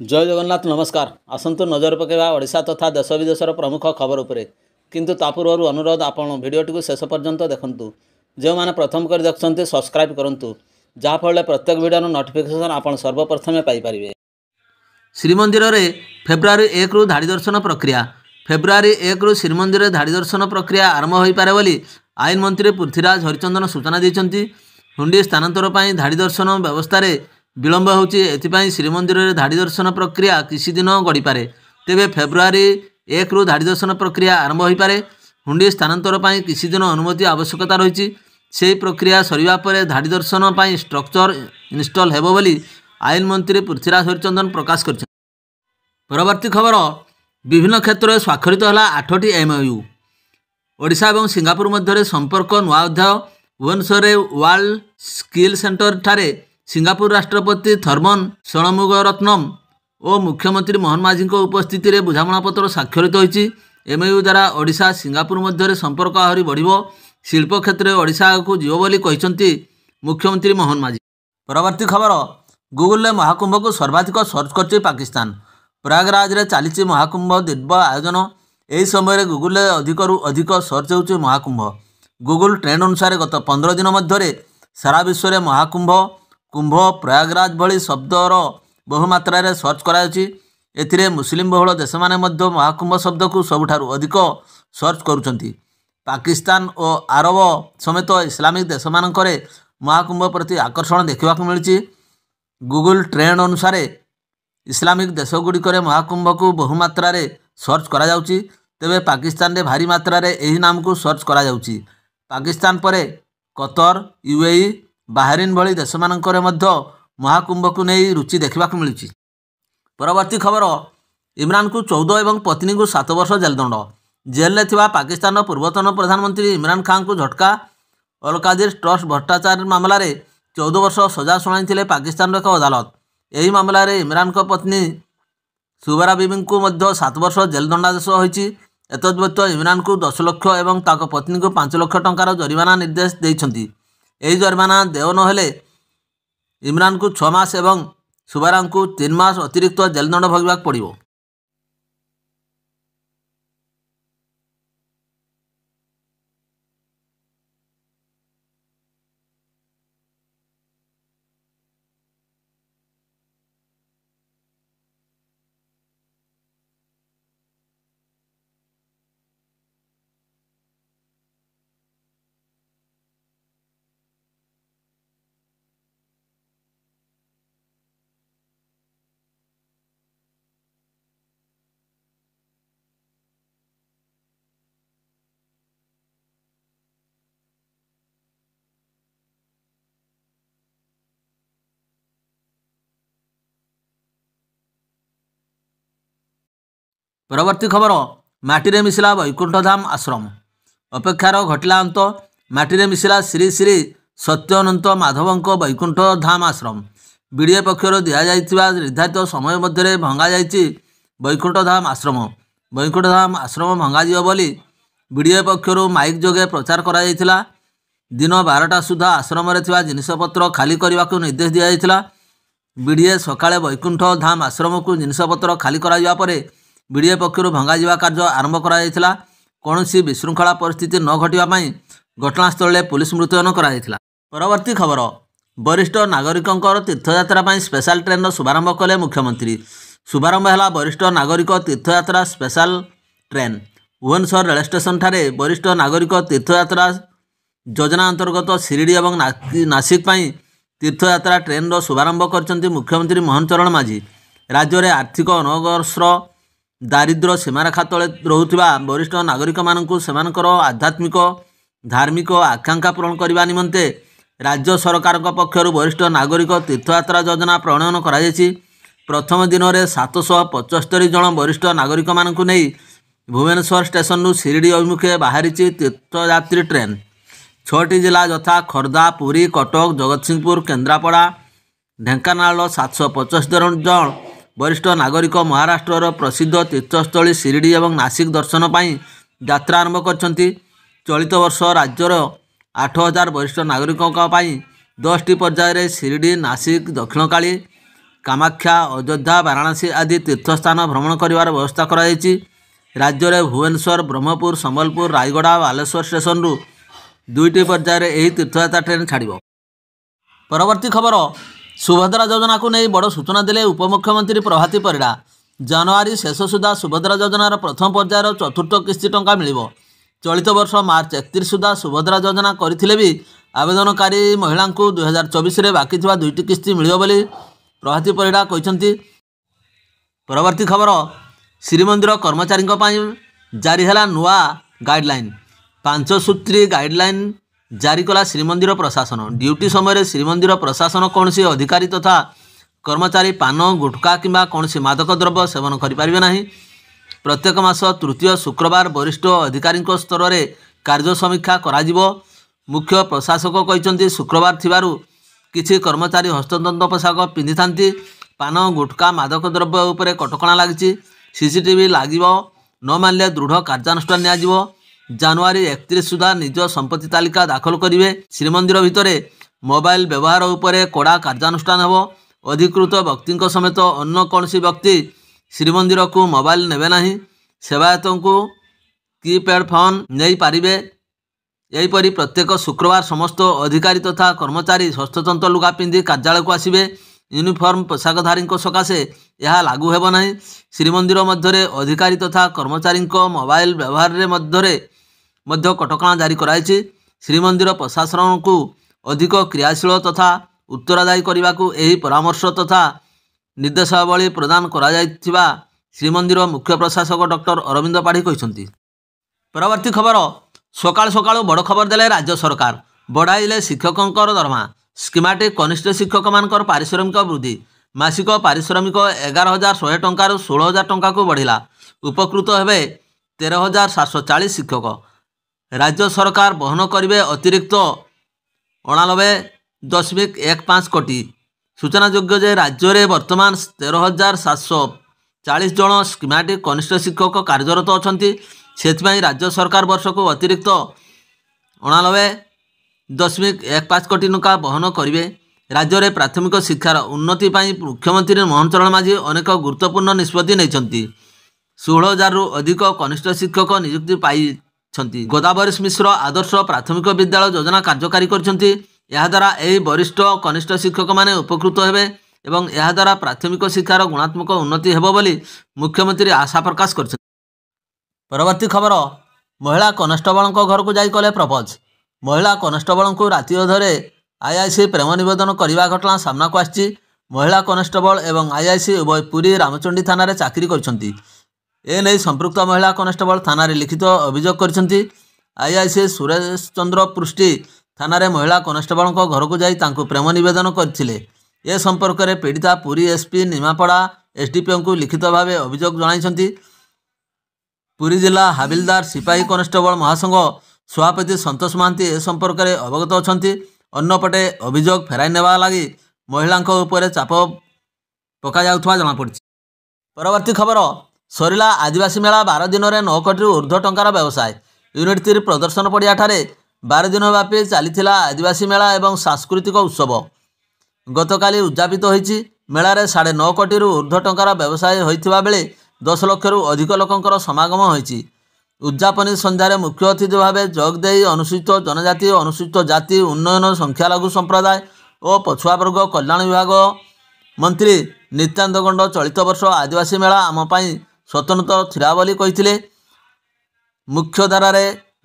जय जगन्नाथ नमस्कार। आसतु नजर पकेबा ओडिशा तथा देश विदेशर प्रमुख खबर उपरे। किंतु तापूर्व अनुरोध आपण भिडियोटी शेष पर्यंत देखंतु। जो मैंने प्रथम कर देखते सब्सक्राइब करूँ जहाँफल प्रत्येक वीडियो नोटिफिकेशन आपण सर्वप्रथमे पाइपर। श्रीमंदिर में फेब्रुआरी 1 रु धाड़ी दर्शन प्रक्रिया। फेब्रुआरी 1 रु श्रीमंदिर धाड़ी दर्शन प्रक्रिया आरंभ हो पारे बोली आईन मंत्री पृथ्वीराज हरिचंदन सूचना देते। हुंडी स्थानांतर पर धाड़ी दर्शन व्यवस्था विलंब होची। एथिपाई श्रीमंदिर में धाड़ी दर्शन प्रक्रिया किसी दिन गड़ीपे। तेबे फेब्रुआरी 1 रु धाड़ी दर्शन प्रक्रिया आरंभ हो पारे। हुंडी स्थानांतर पर किसी दिन अनुमति आवश्यकता रही। से प्रक्रिया सरिबा परे धाड़ी दर्शन पर स्ट्रक्चर इनस्टॉल हेबो बोली आईन मंत्री पृथ्वीराज हरिचंदन प्रकाश कर। परवर्ती खबर विभिन्न क्षेत्र में स्वाक्षरित है 8टी MOU। ओडिशा और सिंगापुर मध्य संपर्क नुआ अध्याय। भुवनेश्वर वर्ल्ड स्किल सेंटर ठारे सिंगापुर राष्ट्रपति थर्मन षणमुगरत्नम और मुख्यमंत्री मोहन माझी उपस्थित में बुझामणापत्र स्वाक्षरित होती। MOU द्वारा ओडिशा सिंगापुर मध्य संपर्क आहरी बढ़िबो। शिल्प क्षेत्र में ओडिशा को जीव बोली कहते मुख्यमंत्री मोहन माझी। परवर्ती खबर गूगल महाकुंभ को सर्वाधिक सर्च कर पाकिस्तान। प्रयागराज में चली महाकुंभ दिव्य आयोजन। यही समय गूगल अधिकरू अधिक सर्च हो महाकुंभ। गूगल ट्रेंड अनुसार गत 15 दिन मध्य सारा विश्व में महाकुंभ कुंभ प्रयागराज भली शब्दर बहुमात्रा सर्च कराई। एथिरे मुस्लिम बहुल देश माने मध्य महाकुंभ शब्द को सबुठारु अधिक सर्च करुछंती। पाकिस्तान और आरब समेत इस्लामिक देश मानकरे महाकुंभ प्रति आकर्षण देखा मिली। गूगल ट्रेंड अनुसार इस्लामिक देशगुड़िक महाकुंभ को बहुमात्रा सर्च करा जाउची। तेबे पाकिस्तान रे भारी मात्रा यही नाम को सर्च करा जाउची। पाकिस्तान परे कतर UAE बाहरीन भली देश मानकरे मध्य महाकुंभ को नहीं रुचि देखा मिली। परवर्ती खबर इमरान को 14 और पत्नी को 7 वर्ष जेल दंड। जेल में थिबा पाकिस्तान पूर्वतन प्रधानमंत्री इमरान खान को झटका। अलकादिर ट्रस्ट भ्रष्टाचार मामला रे 14 वर्ष सजा शुणाई पाकिस्तान एक अदालत। यही मामला रे इमरान को पत्नी सुबारा बीबी को मध्य 7 वर्ष जेल दंडादेश होईची। एतद्व्यत इमरान को 10 लाख और ताको पत्नी को 5 लाख टंकार जरिमाना निर्देश देइछंती। यही जरिमाना देव नहेले इमरान को 6 मास और सुबारा को 3 मास अतिरिक्त जेल दंड भोगवाक पड़िबो। परवर्ती खबर माटी मिशिला वैकुंठ धाम आश्रम। अपेक्षार घटिला अंत। माटी मिशिला श्री श्री सत्यानंत माधवंक वैकुंठ धाम आश्रम। बीडीए पक्षर दि जाइथिबा निर्धारित समय मध्य भंगा जाइछि वैकुंठ धाम आश्रम। वैकुंठ धाम आश्रम भंगा जियो बोली बीडीए पक्षर माइक जोगे प्रचार करा जाइथिला। दिन 12टा सुधा आश्रम रे थिबा जिनिसपत्र खाली करने को निर्देश दि जाइथिला। बीडीए सकाळे वैकुंठ धाम आश्रम को जिनिसपत्र खाली करा जिबा परे बीडीए पक्षर भंगा जिबा कार्य आरंभ करा जाइथिला। कौनसी विशृंखला परिस्थिति न घटिबा पई घटनास्थल पुलिस मुतयन करा जाइथिला। परवर्ती खबर वरिष्ठ नागरिकों तीर्थयात्रा पई स्पेशल ट्रेन शुभारंभ कले मुख्यमंत्री। शुभारंभ है वरिष्ठ नागरिक तीर्थयात्रा special train. Bhubaneswar rail station ठारे वरिष्ठ नागरिक तीर्थयात्रा योजना अंतर्गत शिरडी और नासिक पई तीर्थयात्रा ट्रेन शुभारंभ करछंती मुख्यमंत्री मोहन चरण माझी। राज्य में आर्थिक अनग्रसर दारिद्र्य सीमारेखा तले रोहुथिबा वरिष्ठ नागरिक मानकु सेमानकर आध्यात्मिक धार्मिक आकांक्षा पूरण करने निमंते राज्य सरकार पक्षर वरिष्ठ नागरिक तीर्थयात्रा योजना प्रणयन कराଯାଇଛି। प्रथम दिन में 775 जन वरिष्ठ नागरिक मानकु नहीं भुवनेश्वर स्टेशन शिरडी अभिमुखे बाहरी तीर्थयात्री ट्रेन। 6टी जिला यथा खोर्धा, पुरी, कटक, जगतसिंहपुर, केन्द्रापड़ा, ढेंकानाल 775 जन वरिष्ठ नागरिक महाराष्ट्र प्रसिद्ध तीर्थस्थली शिरडी और नासिक दर्शन पर यात्रा आरंभ कर चलित वर्ष राज्यर 8,000 वरिष्ठ नागरिकों 10टी पर्यायर शिरडी नासिक दक्षिणकाली कामाख्या अयोध्या वाराणसी आदि तीर्थस्थान भ्रमण कर व्यवस्था कराई। राज्य में भुवनेश्वर ब्रह्मपुर संबलपुर रायगड़ा बालेश्वर स्टेशन रु 2टी पर्यायर यह तीर्थयात्रा ट्रेन छाड़। परवर्ती खबर सुभद्रा योजना को नहीं बड़ सूचना देले उपमुख्यमंत्री प्रभाती परिड़ा। जनवरी शेष सुधा सुभद्रा योजनार प्रथम पर्यायर चतुर्थ किस्ती टंका मिल। चलित वर्ष मार्च 31 सुधा सुभद्रा योजना करथिले भी आवेदनकारी महिला को 2024 रे बाकी थिबा 2टी किस्ती मिलियो बोली प्रभाती परिड़ा कहते। परवर्ती खबर श्रीमंदिर कर्मचारी जारी है नुआ गाइडलाइन। 5 सूत्री गाइडलाइन जारी कला श्रीमंदिर प्रशासन। ड्यूटी समय श्रीमंदिर प्रशासन कौन अधिकारी तथा कर्मचारी पान गुटखा किंबा कौन मादक द्रव्य सेवन करें ना। प्रत्येक मास तृतीय शुक्रवार वरिष्ठ अधिकारी स्तर में कार्य समीक्षा करा। मुख्य प्रशासक कहते शुक्रवार थिबारु किछि कर्मचारी हस्ततंत पोशाक पिंधि थांती। पान गुटखा मादक द्रव्य उपरे कटकणा लगी। सीसीटीवी लागिबो न मानले दृढ़ कार्यानुष्ठान नियाजिबो। जनवरी 31 सुधा निज संपत्ति तालिका दाखल करेंगे। श्रीमंदिर भितर मोबाइल व्यवहार उपरे कड़ा कार्यानुष्ठान हेबो। अधिकृत व्यक्ति समेत अन्य कौन व्यक्ति श्रीमंदिर को मोबाइल नेबे नहीं। सेवायत को कीपैड फोन नहीं पारिबे। यहीपरि प्रत्येक शुक्रवार समस्त अधिकारी तथा कर्मचारी हस्ततंत लुगा पिंधि कार्यालय को आसिबे। यूनिफॉर्म पोशाकधारी सकाशे यह लागू हेब नहीं। श्रीमंदिर मध्य अधिकारी तथा कर्मचारी मोबाइल व्यवहार मध्य कटकणा जारी कराई। श्रीमंदिर प्रशासन को अधिक क्रियाशील तथा उत्तरदायी करने को यही परामर्श तथा निर्देशावली प्रदान करा श्रीमंदिर मुख्य प्रशासक डॉक्टर अरविंद पाढ़ी कहते। परवर्ती खबर सकाल सकाल बड़ खबर देले राज्य सरकार बढ़ाइले शिक्षकों दरमा। स्कीमेटिक कनिष्ठ शिक्षक मान पारिश्रमिक वृद्धि। मासिक पारिश्रमिक 11,100 टंका 16,000 टंका को बढ़िला। उपकृत हेबे 13,740 शिक्षक। राज्य सरकार बहन करेंगे अतिरिक्त 89.15 कोटी। सूचनायोग्य जे राज्य में वर्तमान 13,740 जन स्कीमेटिक कनिष्ठ शिक्षक कार्यरत अच्छा। से राज्य सरकार वर्ष को अतिरिक्त 89.15 कोटी टंका बहन करेंगे। राज्य में प्राथमिक शिक्षार उन्नति पर मुख्यमंत्री मोहन चरण माझी अनेक गुरुत्वपूर्ण निष्पत्ति नहीं। 16,000 रु अधिक कनिष्ठ शिक्षक नियुक्ति पाई। गोदावरी मिश्र आदर्श प्राथमिक विद्यालय योजना कार्यकारी करछंती। यह द्वारा यही वरिष्ठ कनिष्ठ शिक्षक माने उपकृत हेबे एवं यह द्वारा प्राथमिक शिक्षार गुणात्मक उन्नति हेबो बोली मुख्यमंत्री आशा प्रकाश करछंती। परवर्ती खबर महिला कनेस्टेबल घर को जाई कले प्रपोज। महिला कनेस्टेबल को राति अधरे आईआईसी प्रेम निवेदन करने घटना सामना को आसी। महिला कनेस्टेबल एवं आईआईसी उभय पुरी रामचंडी थाना रे चाकरी करछंती। एने संपृक्त महिला कनेस्टेबल थाना रे लिखित अभियोग करछंती। आईआईसी सुरेश चंद्र पृष्टि थाना रे महिला कनेस्टेबल घर को जाई तांको प्रेम निवेदन करथिले। ए संपर्क में पीड़िता पुरी एसपी निमापड़ा एसडीपीओ को लिखित भाव अभियोग जणाइछंती। पुरी जिला हाबिलदार सिपाही कनेस्टेबल महासंघ सभापति संतोष महांती ए संपर्क में अवगत अछंती। अन्यपटे अभियोग फेराई नेबा लगी महिला उपर चाप पका जाउथवा जଣା पड़छि। परवर्ती खबर सरिला आदिवासी मेला 12 दिन में 9 कोटी ऊर्ध्व टंकार व्यवसाय। यूनिट 3 प्रदर्शन पड़िया ठारे 12 दिन व्यापी चलीथिला आदिवासी मेला एवं सांस्कृतिक उत्सव गतकाली उद्यापित होईछि। मेला रे 9.5 कोटी ऊर्ध्व टंकार व्यवसाय होइथिबा बेले 10 लाख रु अधिक लोकंकर समागम होईछि। उद्यापनी संध्यारे मुख्य अतिथि भाव जोगदे अनुसूचित जनजाति अनुसूचित जाति उन्नयन संख्यालघु संप्रदाय और पछुआवर्ग कल्याण विभाग मंत्री नित्यानंद गंड चलित वर्ष आदिवासी मेला आम स्वतंत्र थिरा बोली कहिथिले। मुख्य धारार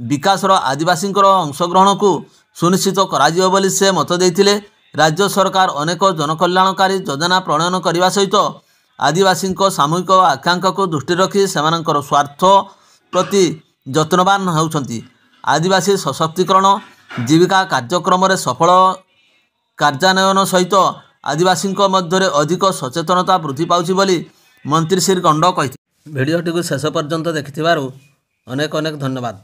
विकासर आदिवासी अंशग्रहण को सुनिश्चित करा बोली से मत देथिले। राज्य सरकार अनेक जनकल्याणकारी योजना प्रणयन करने सहित आदिवासी सामूहिक आकांक्षा को दृष्टि रखी सेमानंकर स्वार्थ प्रति जत्नवान होउछंती। आदिवासी सशक्तिकरण जीविका कार्यक्रम रे सफल कार्यान्वयन सहित आदिवासी मध्य अधिक सचेतनता वृद्धि पाउछि बोली मंत्री श्री गंड कहिथिले। भिडियोटी को शेष पर्यंत देखिथिबारु अनेक अनेक धन्यवाद।